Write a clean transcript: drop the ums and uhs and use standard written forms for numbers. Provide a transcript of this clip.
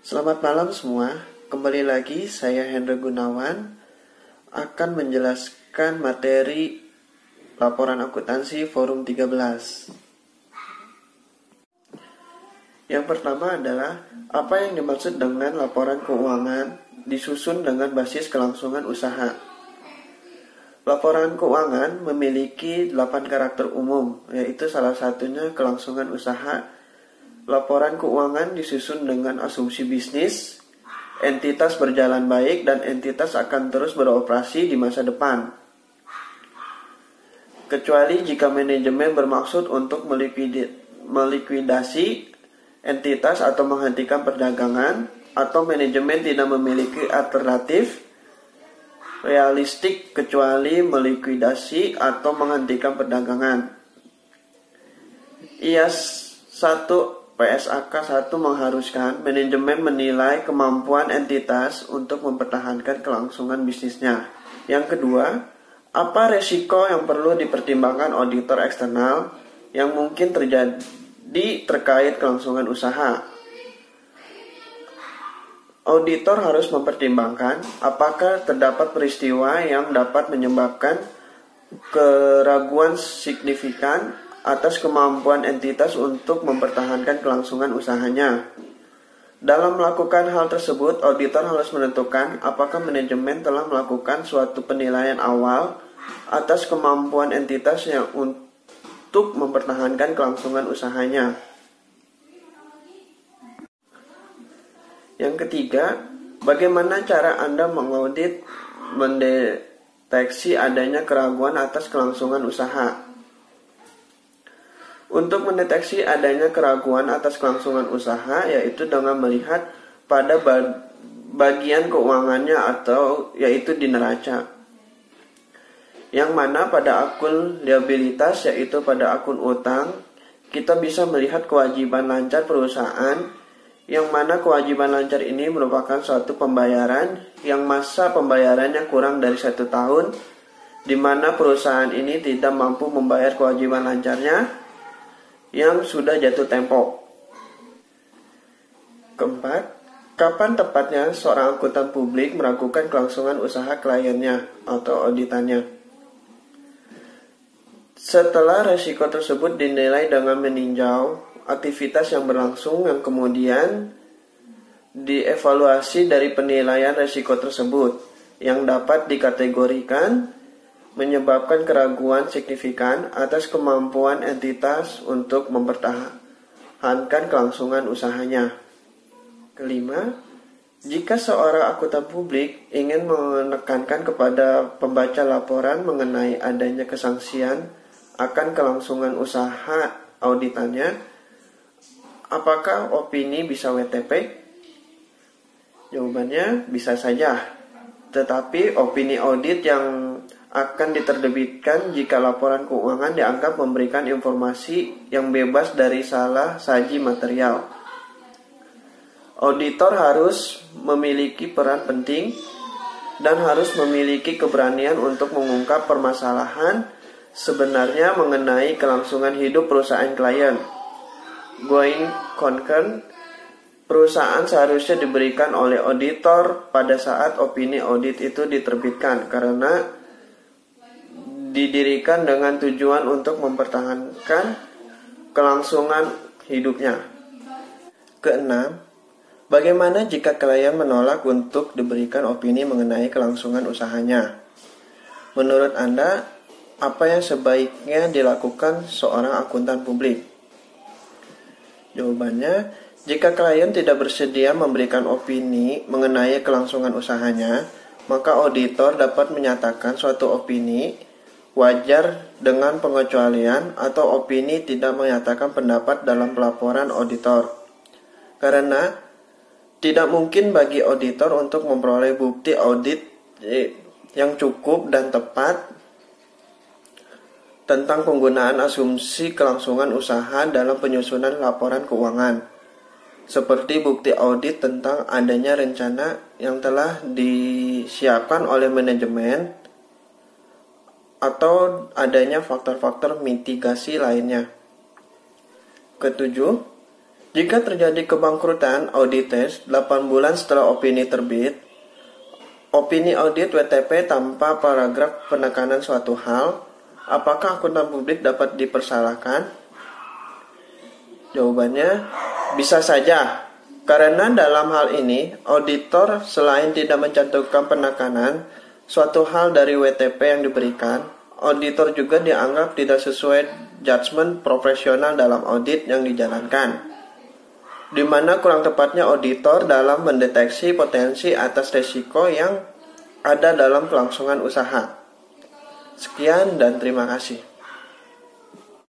Selamat malam semua, kembali lagi saya Hendra Gunawan akan menjelaskan materi laporan akuntansi forum 13. Yang pertama adalah apa yang dimaksud dengan laporan keuangan disusun dengan basis kelangsungan usaha. Laporan keuangan memiliki 8 karakter umum, yaitu salah satunya kelangsungan usaha. Laporan keuangan disusun dengan asumsi bisnis, entitas berjalan baik, dan entitas akan terus beroperasi di masa depan. Kecuali jika manajemen bermaksud untuk melikuidasi entitas atau menghentikan perdagangan, atau manajemen tidak memiliki alternatif realistik kecuali melikuidasi atau menghentikan perdagangan. IAS 1 PSAK 1 mengharuskan manajemen menilai kemampuan entitas untuk mempertahankan kelangsungan bisnisnya. Yang kedua, apa resiko yang perlu dipertimbangkan auditor eksternal yang mungkin terjadi terkait kelangsungan usaha? Auditor harus mempertimbangkan apakah terdapat peristiwa yang dapat menyebabkan keraguan signifikan atas kemampuan entitas untuk mempertahankan kelangsungan usahanya. Dalam melakukan hal tersebut, auditor harus menentukan apakah manajemen telah melakukan suatu penilaian awal atas kemampuan entitas yang untuk mempertahankan kelangsungan usahanya. Yang ketiga, bagaimana cara Anda mendeteksi adanya keraguan atas kelangsungan usaha? Untuk mendeteksi adanya keraguan atas kelangsungan usaha, yaitu dengan melihat pada bagian keuangannya atau yaitu di neraca. Yang mana pada akun liabilitas, yaitu pada akun utang, kita bisa melihat kewajiban lancar perusahaan, yang mana kewajiban lancar ini merupakan suatu pembayaran yang masa pembayarannya kurang dari 1 tahun, di mana perusahaan ini tidak mampu membayar kewajiban lancarnya yang sudah jatuh tempo. Keempat, kapan tepatnya seorang akuntan publik meragukan kelangsungan usaha kliennya atau auditannya? Setelah resiko tersebut dinilai dengan meninjau aktivitas yang berlangsung yang kemudian dievaluasi dari penilaian resiko tersebut yang dapat dikategorikan menyebabkan keraguan signifikan atas kemampuan entitas untuk mempertahankan kelangsungan usahanya. Kelima, jika seorang akuntan publik ingin menekankan kepada pembaca laporan mengenai adanya kesangsian akan kelangsungan usaha auditannya, apakah opini bisa WTP? Jawabannya bisa saja. Tetapi opini audit yang akan diterbitkan jika laporan keuangan dianggap memberikan informasi yang bebas dari salah saji material. Auditor harus memiliki peran penting dan harus memiliki keberanian untuk mengungkap permasalahan sebenarnya mengenai kelangsungan hidup perusahaan klien. Going concern, perusahaan seharusnya diberikan oleh auditor pada saat opini audit itu diterbitkan karena didirikan dengan tujuan untuk mempertahankan kelangsungan hidupnya. Keenam, bagaimana jika klien menolak untuk diberikan opini mengenai kelangsungan usahanya? Menurut Anda, apa yang sebaiknya dilakukan seorang akuntan publik? Jawabannya, jika klien tidak bersedia memberikan opini mengenai kelangsungan usahanya, maka auditor dapat menyatakan suatu opini wajar dengan pengecualian atau opini tidak menyatakan pendapat dalam pelaporan auditor. Karena tidak mungkin bagi auditor untuk memperoleh bukti audit yang cukup dan tepat tentang penggunaan asumsi kelangsungan usaha dalam penyusunan laporan keuangan, seperti bukti audit tentang adanya rencana yang telah disiapkan oleh manajemen atau adanya faktor-faktor mitigasi lainnya. Ketujuh, Jika terjadi kebangkrutan audites 8 bulan setelah opini terbit, opini audit WTP tanpa paragraf penekanan suatu hal, apakah akuntan publik dapat dipersalahkan? Jawabannya, bisa saja. Karena dalam hal ini, auditor selain tidak mencantumkan penekanan suatu hal dari WTP yang diberikan, auditor juga dianggap tidak sesuai judgement profesional dalam audit yang dijalankan, di mana kurang tepatnya auditor dalam mendeteksi potensi atas risiko yang ada dalam kelangsungan usaha. Sekian dan terima kasih.